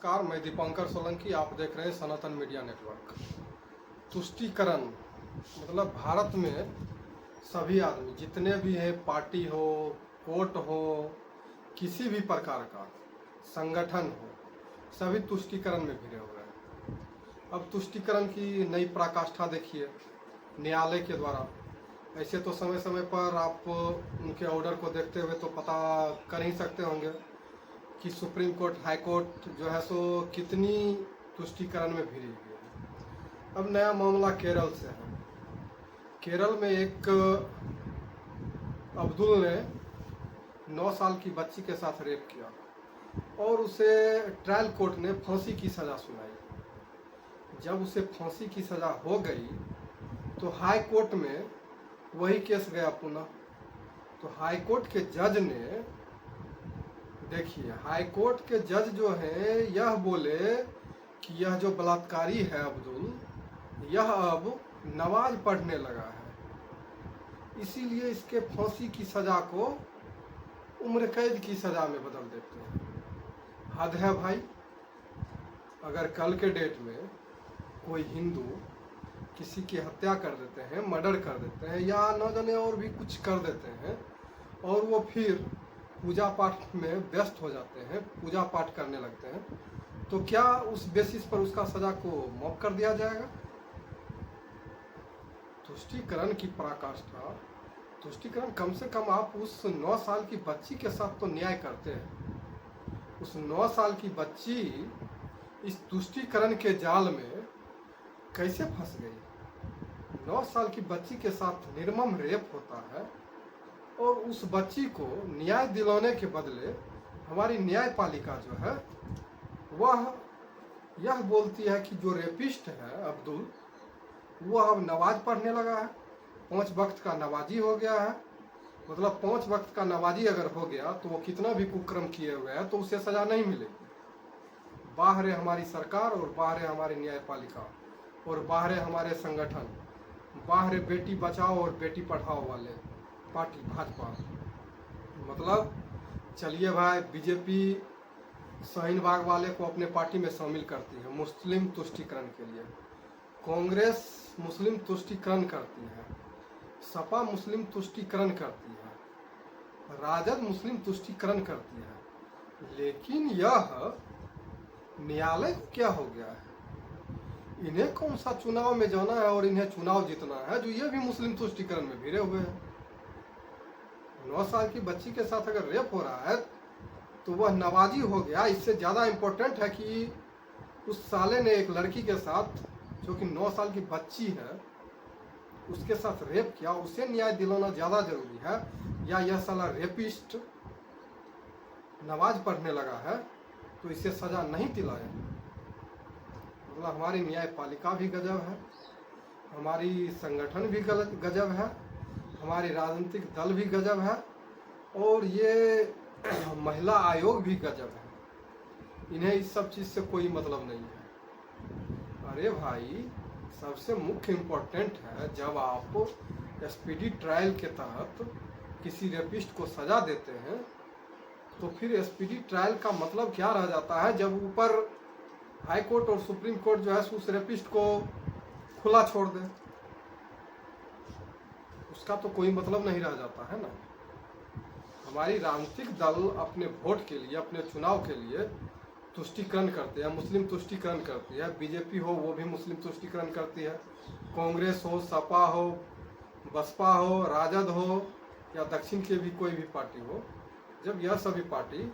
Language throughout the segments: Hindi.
नमस्कार, मैं दीपांकर सोलंकी। आप देख रहे हैं सनातन मीडिया नेटवर्क। तुष्टीकरण मतलब भारत में सभी आदमी जितने भी हैं, पार्टी हो, कोर्ट हो, किसी भी प्रकार का संगठन हो, सभी तुष्टीकरण में घिरे हुए हैं। अब तुष्टीकरण की नई पराकाष्ठा देखिए न्यायालय के द्वारा। ऐसे तो समय समय पर आप उनके ऑर्डर को देखते हुए तो पता कर ही सकते होंगे कि सुप्रीम कोर्ट, हाई कोर्ट जो है सो कितनी तुष्टीकरण में भिड़ी हुई है। अब नया मामला केरल से है। केरल में एक अब्दुल ने 9 साल की बच्ची के साथ रेप किया और उसे ट्रायल कोर्ट ने फांसी की सज़ा सुनाई। जब उसे फांसी की सज़ा हो गई तो हाई कोर्ट में वही केस गया पुनः। तो हाई कोर्ट के जज ने, देखिए, हाई कोर्ट के जज जो हैं यह बोले कि यह जो बलात्कारी है अब्दुल, यह अब नमाज पढ़ने लगा है, इसीलिए इसके फांसी की सज़ा को उम्र कैद की सज़ा में बदल देते हैं। हद है भाई। अगर कल के डेट में कोई हिंदू किसी की हत्या कर देते हैं, मर्डर कर देते हैं या न जाने और भी कुछ कर देते हैं और वो फिर पूजा पाठ में व्यस्त हो जाते हैं, पूजा पाठ करने लगते हैं, तो क्या उस बेसिस पर उसका सजा को माफ कर दिया जाएगा? तुष्टीकरण की पराकाष्ठा, तुष्टीकरण कम से कम आप उस 9 साल की बच्ची के साथ तो न्याय करते हैं। उस 9 साल की बच्ची इस तुष्टीकरण के जाल में कैसे फंस गई? 9 साल की बच्ची के साथ निर्मम रेप होता है और उस बच्ची को न्याय दिलाने के बदले हमारी न्यायपालिका जो है वह यह बोलती है कि जो रेपिस्ट है अब्दुल, वह अब नमाज पढ़ने लगा है, 5 वक्त का नमाजी हो गया है। मतलब 5 वक्त का नमाजी अगर हो गया तो वो कितना भी कुकर्म किए हुए हैं तो उसे सजा नहीं मिलेगी। बाहर है हमारी सरकार और बाहर है हमारी न्यायपालिका और बाहर है हमारे संगठन, बाहर है बेटी बचाओ और बेटी पढ़ाओ वाले पार्टी भाजपा। मतलब चलिए भाई, बीजेपी शाहीन बाग वाले को अपने पार्टी में शामिल करती है मुस्लिम तुष्टीकरण के लिए, कांग्रेस मुस्लिम तुष्टीकरण करती है, सपा मुस्लिम तुष्टीकरण करती है, राजद मुस्लिम तुष्टीकरण करती है, लेकिन यह न्यायालय को क्या हो गया है? इन्हें कौन सा चुनाव में जाना है और इन्हें चुनाव जीतना है जो ये भी मुस्लिम तुष्टीकरण में भिड़े हुए हैं। 9 साल की बच्ची के साथ अगर रेप हो रहा है तो वह नवाजी हो गया। इससे ज़्यादा इम्पोर्टेंट है कि उस साले ने एक लड़की के साथ जो कि 9 साल की बच्ची है उसके साथ रेप किया, उसे न्याय दिलाना ज़्यादा जरूरी है या यह साला रेपिस्ट नमाज पढ़ने लगा है तो इसे सज़ा नहीं दिलाए? मतलब हमारी न्यायपालिका भी गजब है, हमारी संगठन भी गजब है, हमारी राजनीतिक दल भी गजब है और ये महिला आयोग भी गजब है। इन्हें इस सब चीज़ से कोई मतलब नहीं है। अरे भाई, सबसे मुख्य इम्पोर्टेंट है जब आप स्पीडी ट्रायल के तहत किसी रेपिस्ट को सज़ा देते हैं तो फिर स्पीडी ट्रायल का मतलब क्या रह जाता है जब ऊपर हाई कोर्ट और सुप्रीम कोर्ट जो है उस रेपिस्ट को खुला छोड़ दे? उसका तो कोई मतलब नहीं रह जाता है ना। हमारी राजनीतिक दल अपने वोट के लिए, अपने चुनाव के लिए तुष्टीकरण करते हैं, मुस्लिम तुष्टीकरण करती है। बीजेपी हो वो भी मुस्लिम तुष्टीकरण करती है, कांग्रेस हो, सपा हो, बसपा हो, राजद हो या दक्षिण के भी कोई भी पार्टी हो, जब यह सभी पार्टी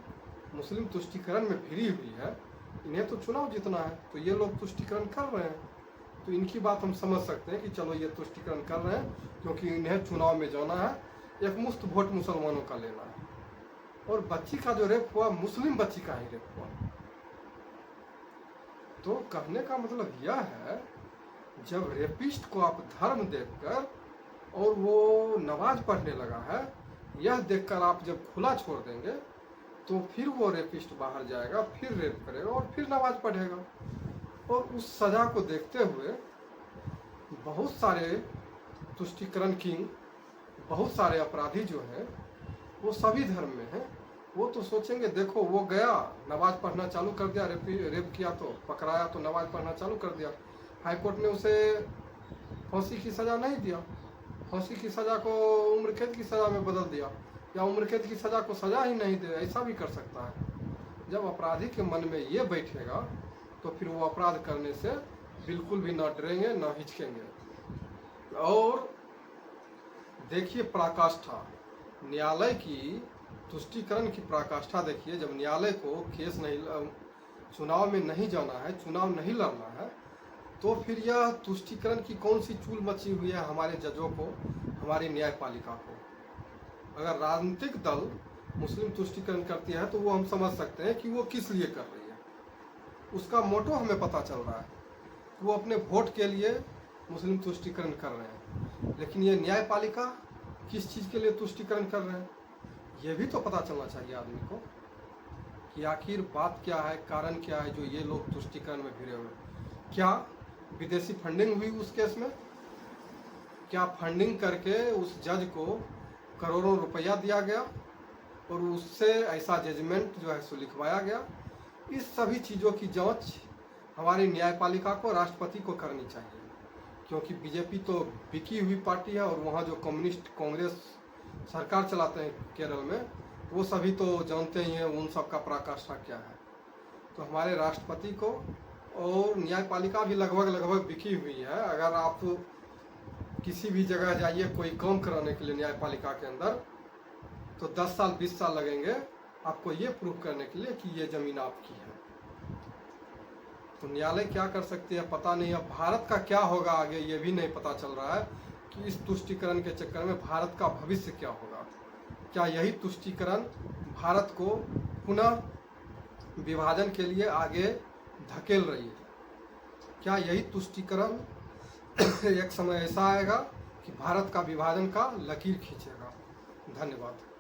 मुस्लिम तुष्टीकरण में भिड़ी हुई है, इन्हें तो चुनाव जीतना है तो ये लोग तुष्टीकरण कर रहे हैं। तो इनकी बात हम समझ सकते हैं कि चलो ये तुष्टीकरण कर रहे हैं क्योंकि इन्हें चुनाव में जाना है, एक मुफ्त वोट मुसलमानों का लेना है। और बच्ची का जो रेप हुआ, मुस्लिम बच्ची का ही रेप हुआ। तो कहने का मतलब यह है, जब रेपिस्ट को आप धर्म देखकर और वो नमाज पढ़ने लगा है यह देखकर आप जब खुला छोड़ देंगे तो फिर वो रेपिस्ट बाहर जाएगा, फिर रेप करेगा और फिर नमाज पढ़ेगा। और उस सज़ा को देखते हुए बहुत सारे तुष्टीकरण किंग, बहुत सारे अपराधी जो हैं वो सभी धर्म में हैं वो तो सोचेंगे देखो वो गया नमाज पढ़ना चालू कर दिया, रेप किया तो पकड़ाया तो नमाज पढ़ना चालू कर दिया, हाईकोर्ट ने उसे फांसी की सज़ा नहीं दिया, फांसी की सज़ा को उम्र कैद की सज़ा में बदल दिया, या उम्र कैद की सज़ा को सज़ा ही नहीं दे, ऐसा भी कर सकता है। जब अपराधी के मन में ये बैठेगा तो फिर वो अपराध करने से बिल्कुल भी ना डरेंगे ना हिचकेंगे। और देखिए पराकाष्ठा, न्यायालय की तुष्टीकरण की पराकाष्ठा देखिए। जब न्यायालय को केस नहीं, चुनाव में नहीं जाना है, चुनाव नहीं लड़ना है, तो फिर यह तुष्टीकरण की कौन सी चूल मची हुई है हमारे जजों को, हमारी न्यायपालिका को। अगर राजनीतिक दल मुस्लिम तुष्टीकरण करती है तो वो हम समझ सकते हैं कि वो किस लिए कर रही है, उसका मोटो हमें पता चल रहा है, वो अपने वोट के लिए मुस्लिम तुष्टीकरण कर रहे हैं। लेकिन ये न्यायपालिका किस चीज़ के लिए तुष्टीकरण कर रहे हैं, ये भी तो पता चलना चाहिए आदमी को कि आखिर बात क्या है, कारण क्या है जो ये लोग तुष्टीकरण में भिड़े हुए। क्या विदेशी फंडिंग हुई उस केस में? क्या फंडिंग करके उस जज को करोड़ों रुपया दिया गया और उससे ऐसा जजमेंट जो है सो लिखवाया गया? इस सभी चीज़ों की जांच हमारी न्यायपालिका को, राष्ट्रपति को करनी चाहिए, क्योंकि बीजेपी तो बिकी हुई पार्टी है और वहाँ जो कम्युनिस्ट कांग्रेस सरकार चलाते हैं केरल में, वो सभी तो जानते ही हैं उन सब का पराकाष्ठा क्या है। तो हमारे राष्ट्रपति को और न्यायपालिका भी लगभग बिकी हुई है। अगर आप किसी भी जगह जाइए कोई काम कराने के लिए न्यायपालिका के अंदर, तो 10 साल 20 साल लगेंगे आपको ये प्रूव करने के लिए कि ये ज़मीन आपकी है। तो न्यायालय क्या कर सकती है पता नहीं। अब भारत का क्या होगा आगे ये भी नहीं पता चल रहा है कि इस तुष्टीकरण के चक्कर में भारत का भविष्य क्या होगा। क्या यही तुष्टीकरण भारत को पुनः विभाजन के लिए आगे धकेल रही है? क्या यही तुष्टीकरण एक समय ऐसा आएगा कि भारत का विभाजन का लकीर खींचेगा? धन्यवाद।